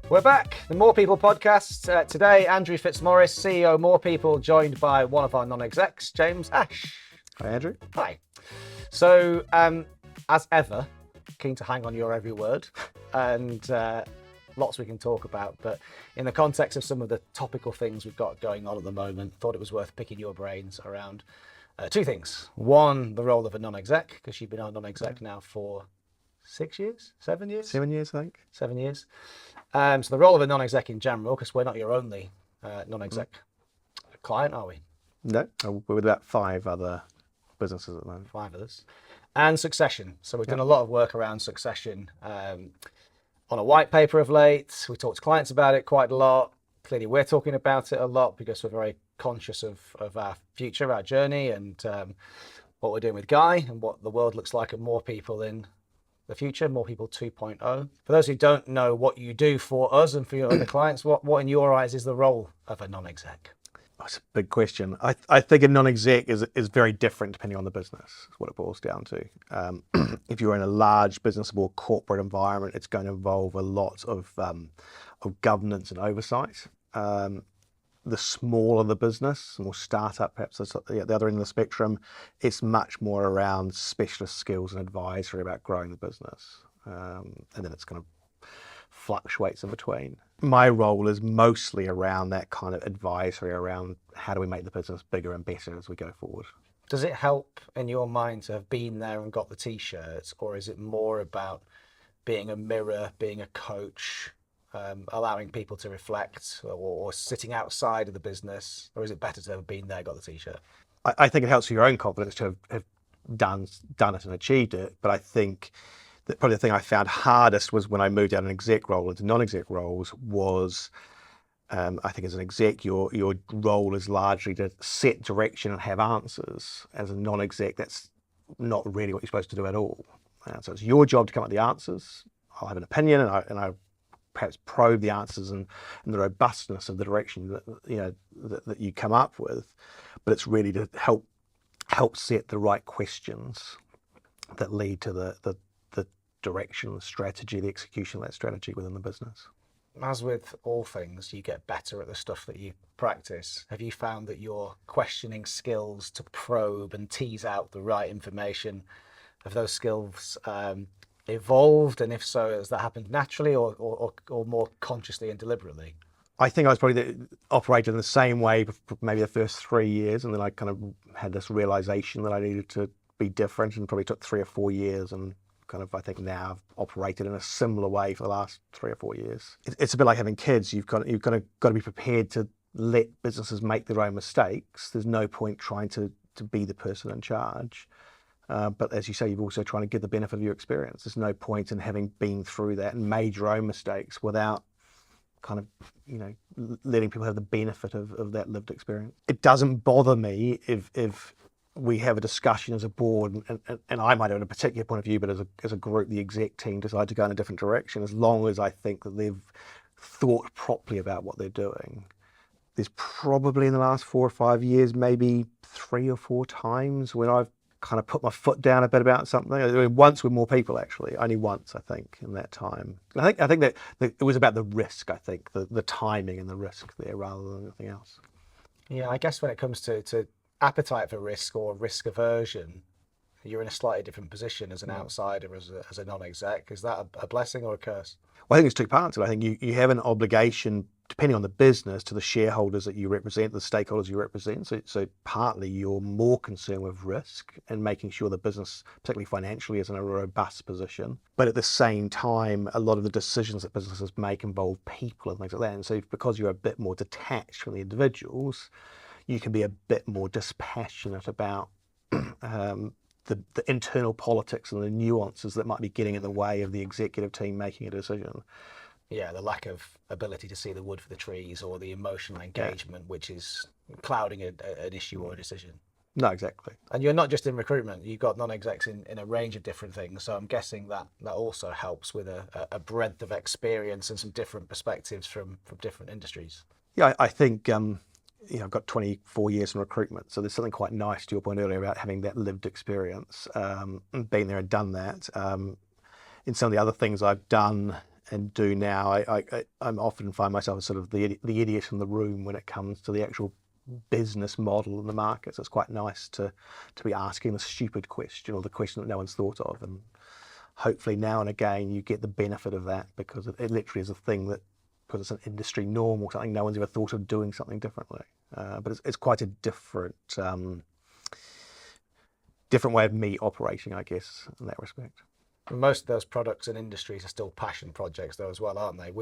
We're back, the More People podcast. Today, Andrew Fitzmaurice, CEO More People, joined by one of our non-execs, James Ash. Hi, Andrew. Hi. So, as ever, keen to hang on your every word, and lots we can talk about. But in the context of some of the topical things we've got going on at the moment, thought it was worth picking your brains around two things. One, the role of a non-exec, because you've been a non-exec now for 6 years, 7 years? 7 years, I think. 7 years. So the role of a non-exec in general, because we're not your only non-exec client, are we? No, we're with about 5 other businesses at the moment. 5 others. And succession. So we've done a lot of work around succession on a white paper of late. We talked to clients about it quite a lot. Clearly we're talking about it a lot because we're very conscious of our future, our journey, and what we're doing with Guy and what the world looks like at More People in the future, More People 2.0. For those who don't know what you do for us and for your other clients, what in your eyes is the role of a non-exec? That's a big question. I think a non-exec is very different depending on the business, is what it boils down to. If you're in a large business or corporate environment, it's going to involve a lot of governance and oversight. The smaller the business, more startup perhaps at the other end of the spectrum, it's much more around specialist skills and advisory about growing the business. And then it's kind of fluctuates in between. My role is mostly around that kind of advisory around how do we make the business bigger and better as we go forward. Does it help in your mind to have been there and got the t-shirts, or is it more about being a mirror, being a coach, allowing people to reflect, or sitting outside of the business, or is it better to have been there, got the t-shirt? I think it helps for your own confidence to have done it and achieved it, but I think that probably the thing I found hardest was when I moved out of an exec role into non-exec roles was, I think as an exec, your role is largely to set direction and have answers. As a non-exec, that's not really what you're supposed to do at all. So it's your job to come up with the answers. I'll have an opinion and I perhaps probe the answers and the robustness of the direction that you come up with, but it's really to help set the right questions that lead to the direction, the strategy, the execution of that strategy within the business. As with all things, you get better at the stuff that you practice. Have you found that your questioning skills to probe and tease out the right information, have those skills evolved, and if so, has that happened naturally or more consciously and deliberately? I think I was probably operated in the same way for maybe the first 3 years, and then I kind of had this realization that I needed to be different, and probably took 3 or 4 years, and kind of I think now I've operated in a similar way for the last 3 or 4 years. It's a bit like having kids. You've got to be prepared to let businesses make their own mistakes. There's no point trying to be the person in charge. But as you say, you're also trying to give the benefit of your experience. There's no point in having been through that and made your own mistakes without kind of, letting people have the benefit of that lived experience. It doesn't bother me if we have a discussion as a board, and I might have a particular point of view, but as a group, the exec team decide to go in a different direction, as long as I think that they've thought properly about what they're doing. There's probably in the last 4 or 5 years, maybe 3 or 4 times when I've kind of put my foot down a bit about something. I mean, once with More People, actually, only once, I think, in that time. I think that it was about the risk. I think the timing and the risk there rather than anything else. Yeah, I guess when it comes to appetite for risk or risk aversion, you're in a slightly different position as an outsider, as a non-exec. Is that a blessing or a curse? Well, I think it's 2 parts. I think you have an obligation, depending on the business, to the shareholders that you represent, the stakeholders you represent. So partly you're more concerned with risk and making sure the business, particularly financially, is in a robust position. But at the same time, a lot of the decisions that businesses make involve people and things like that. And so because you're a bit more detached from the individuals, you can be a bit more dispassionate about the internal politics and the nuances that might be getting in the way of the executive team making a decision. Yeah, the lack of ability to see the wood for the trees, or the emotional engagement, which is clouding an issue or a decision. No, exactly. And you're not just in recruitment, you've got non-execs in a range of different things. So I'm guessing that also helps with a breadth of experience and some different perspectives from different industries. Yeah, I think I've got 24 years in recruitment, so there's something quite nice to your point earlier about having that lived experience, been there and done that. In some of the other things I've done do now. I'm often find myself as sort of the idiot in the room when it comes to the actual business model in the market. So it's quite nice to be asking the stupid question, or the question that no one's thought of, and hopefully now and again you get the benefit of that, because it literally is a thing that, because it's an industry norm or something, no one's ever thought of doing something differently. But it's quite a different way of me operating, I guess, in that respect. Most of those products and industries are still passion projects though as well, aren't they?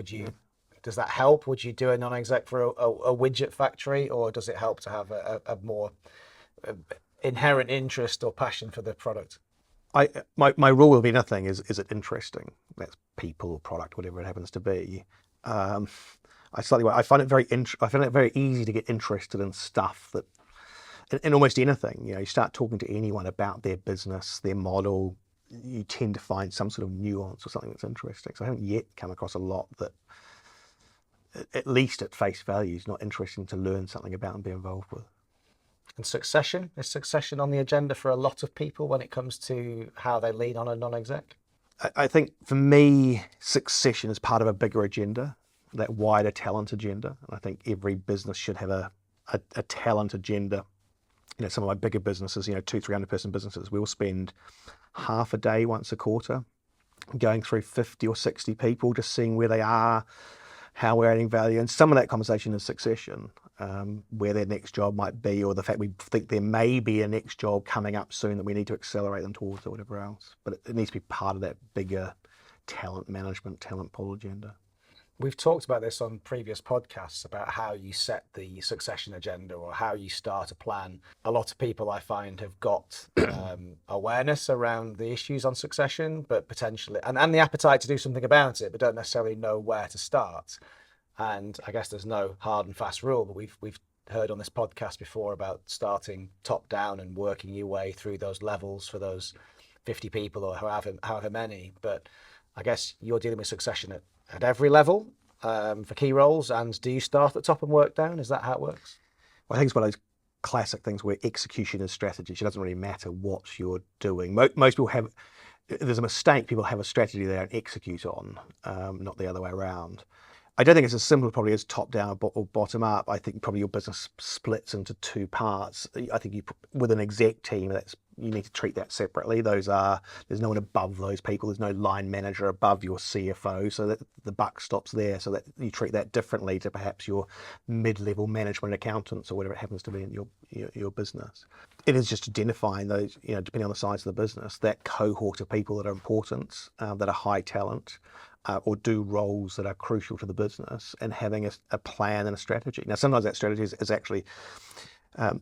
Does that help? Would you do a non-exec for a widget factory, or does it help to have a more inherent interest or passion for the product? My rule will be nothing. Is it interesting? That's people or product, whatever it happens to be. I find it very easy to get interested in stuff that, in almost anything. You start talking to anyone about their business, their model, you tend to find some sort of nuance or something that's interesting. So I haven't yet come across a lot that, at least at face value, is not interesting to learn something about and be involved with. And succession? Is succession on the agenda for a lot of people when it comes to how they lead on a non-exec? I think for me, succession is part of a bigger agenda, that wider talent agenda. And I think every business should have a talent agenda. Some of my bigger businesses, 200-300 person businesses, we'll spend half a day once a quarter going through 50 or 60 people, just seeing where they are, how we're adding value. And some of that conversation is succession, where their next job might be, or the fact we think there may be a next job coming up soon that we need to accelerate them towards, or whatever else. But it needs to be part of that bigger talent management, talent pool agenda. We've talked about this on previous podcasts about how you set the succession agenda, or how you start a plan. A lot of people, I find, have got awareness around the issues on succession, but potentially, and the appetite to do something about it, but don't necessarily know where to start. And I guess there's no hard and fast rule, but we've heard on this podcast before about starting top down and working your way through those levels for those 50 people or however many. But I guess you're dealing with succession at every level for key roles. And do you start at the top and work down? Is that how it works? Well, I think it's one of those classic things where execution is strategy. It doesn't really matter what you're doing. Most people have, there's a mistake, people have a strategy they don't execute on, not the other way around. I don't think it's as simple probably as top down or bottom up. I think probably your business splits into two parts. I think with an exec team, you need to treat that separately. There's no one above those people. There's no line manager above your CFO, so that the buck stops there. So that you treat that differently to perhaps your mid-level management accountants or whatever it happens to be in your business. It is just identifying those, depending on the size of the business, that cohort of people that are important, that are high talent, or do roles that are crucial to the business, and having a plan and a strategy. Now, sometimes that strategy is actually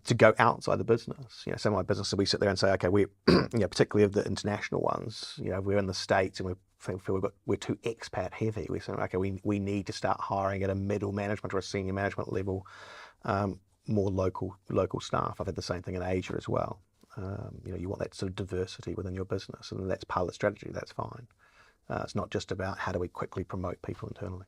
to go outside the business. Some of my businesses, we sit there and say, okay, we, particularly of the international ones, we're in the States and we feel we're too expat heavy. We say, okay, we need to start hiring at a middle management or a senior management level, more local staff. I've had the same thing in Asia as well. You want that sort of diversity within your business, and that's part of the strategy. That's fine. It's not just about how do we quickly promote people internally.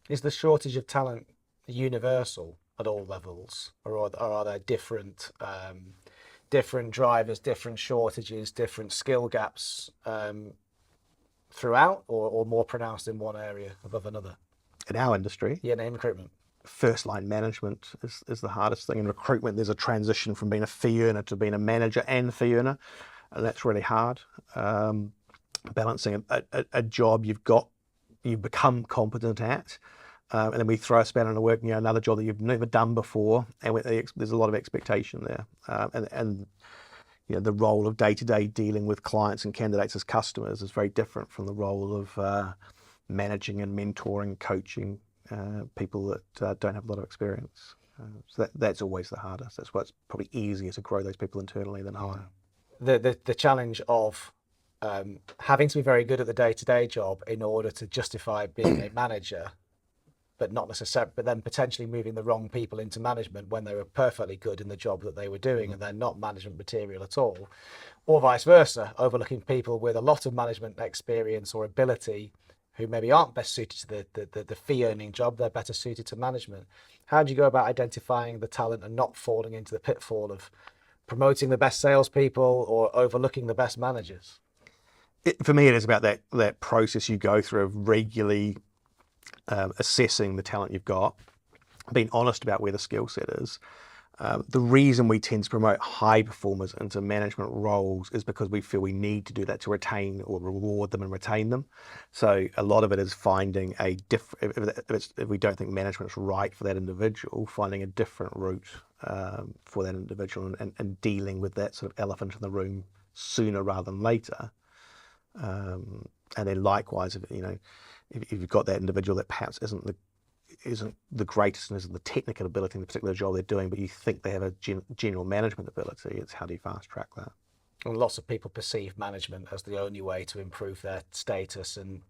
Is the shortage of talent universal at all levels, or are there different drivers, different shortages, different skill gaps throughout, or more pronounced in one area above another? In our industry, in recruitment, first line management is the hardest thing. In recruitment, there's a transition from being a fee earner to being a manager and fee earner, and that's really hard. Balancing a job you've become competent at, and then we throw a spanner in the work, another job that you've never done before, and there's a lot of expectation there, and the role of day-to-day dealing with clients and candidates as customers is very different from the role of managing and mentoring, coaching people that don't have a lot of experience. So that's always the hardest. That's why it's probably easier to grow those people internally than hire. The challenge of having to be very good at the day-to-day job in order to justify being a manager, but not necessarily, but then potentially moving the wrong people into management when they were perfectly good in the job that they were doing, and they're not management material at all, or vice versa, overlooking people with a lot of management experience or ability who maybe aren't best suited to the fee earning job, they're better suited to management. How do you go about identifying the talent and not falling into the pitfall of promoting the best salespeople or overlooking the best managers? For me, it is about that process you go through of regularly assessing the talent you've got, being honest about where the skill set is. The reason we tend to promote high performers into management roles is because we feel we need to do that to retain or reward them and retain them. So a lot of it is finding a different, if we don't think management's right for that individual, finding a different route for that individual and dealing with that sort of elephant in the room sooner rather than later. And then likewise, if you've got that individual that perhaps isn't the greatest and isn't the technical ability in the particular job they're doing, but you think they have a general management ability, it's how do you fast track that? And lots of people perceive management as the only way to improve their status and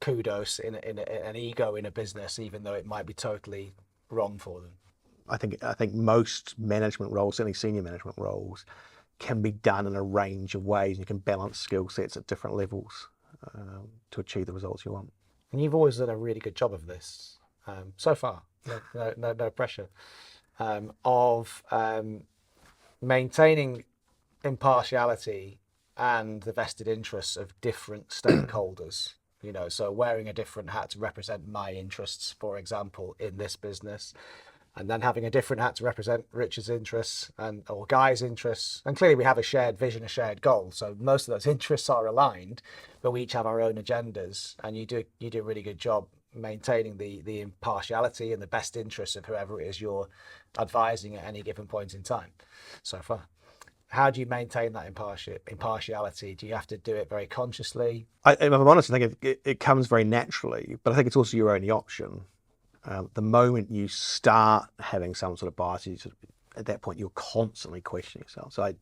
kudos in an ego in a business, even though it might be totally wrong for them. I think most management roles, certainly senior management roles, can be done in a range of ways. You can balance skill sets at different levels to achieve the results you want. And you've always done a really good job of this so far. No pressure of maintaining impartiality and the vested interests of different stakeholders. So wearing a different hat to represent my interests, for example, in this business, and then having a different hat to represent Richard's interests or Guy's interests. And clearly we have a shared vision, a shared goal. So most of those interests are aligned, but we each have our own agendas. And you do a really good job maintaining the impartiality and the best interests of whoever it is you're advising at any given point in time so far. How do you maintain that impartiality? Do you have to do it very consciously? If I'm honest, I think it comes very naturally, but I think it's also your only option. The moment you start having some sort of bias, at that point you're constantly questioning yourself. So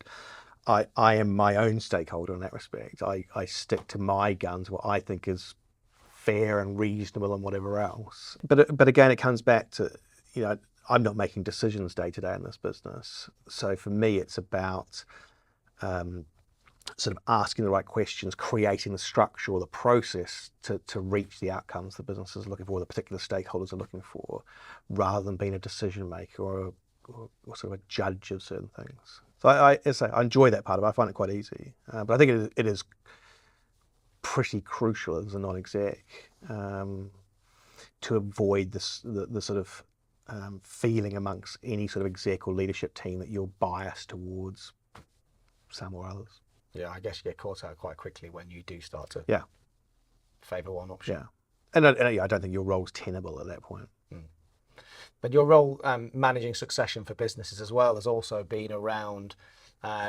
I am my own stakeholder in that respect. I stick to my guns, what I think is fair and reasonable and whatever else. But again, it comes back to, I'm not making decisions day to day in this business. So for me, it's about sort of asking the right questions, creating the structure or the process to reach the outcomes the business is looking for, the particular stakeholders are looking for, rather than being a decision maker or sort of a judge of certain things. So I enjoy that part of it. I find it quite easy. But I think it is pretty crucial as a non-exec to avoid the sort of feeling amongst any sort of exec or leadership team that you're biased towards some or others. Yeah, I guess you get caught out quite quickly when you do start to favour one option. Yeah, and I don't think your role's tenable at that point. But your role managing succession for businesses as well has also been around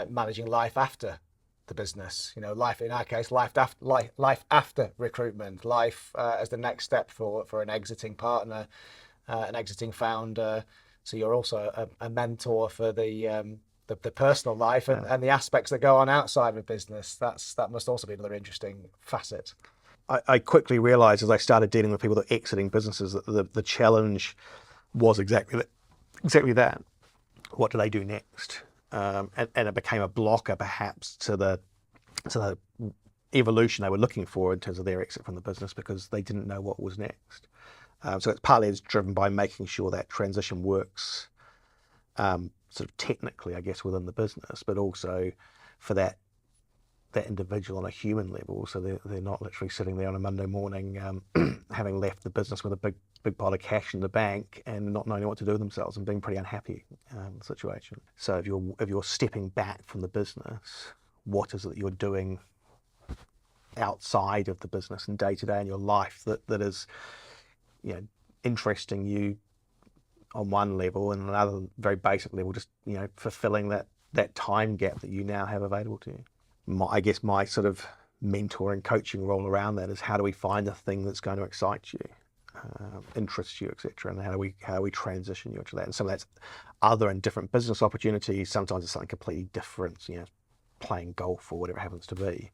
managing life after the business. Life in our case, life after recruitment, life as the next step for an exiting partner, an exiting founder. So you're also a mentor for the personal life and the aspects that go on outside of a business. That must also be another interesting facet. I quickly realized as I started dealing with people that are exiting businesses that the challenge was exactly that. What do they do next? And it became a blocker perhaps to the evolution they were looking for in terms of their exit from the business, because they didn't know what was next. So it's partly driven by making sure that transition works sort of technically, I guess, within the business, but also for that individual on a human level, so they're not literally sitting there on a Monday morning having left the business with a big pile of cash in the bank and not knowing what to do with themselves and being pretty unhappy in the situation. So if you're stepping back from the business, what is it that you're doing outside of the business and day to day in your life that is interesting you on one level, and another very basic level, just fulfilling that time gap that you now have available to you. I guess my sort of mentoring, coaching role around that is how do we find the thing that's going to excite you, interest you, etc., and how do we transition you into that? And some of that's other and different business opportunities. Sometimes it's something completely different, playing golf or whatever it happens to be.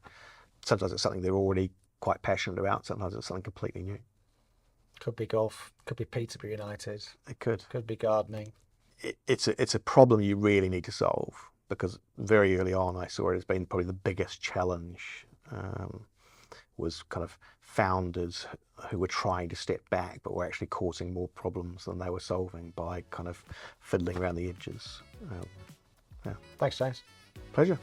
Sometimes it's something they're already quite passionate about. Sometimes it's something completely new. Could be golf, could be Peterborough United. It could be gardening. It's a problem you really need to solve, because very early on I saw it as being probably the biggest challenge was kind of founders who were trying to step back but were actually causing more problems than they were solving by kind of fiddling around the edges. Thanks, James. Pleasure.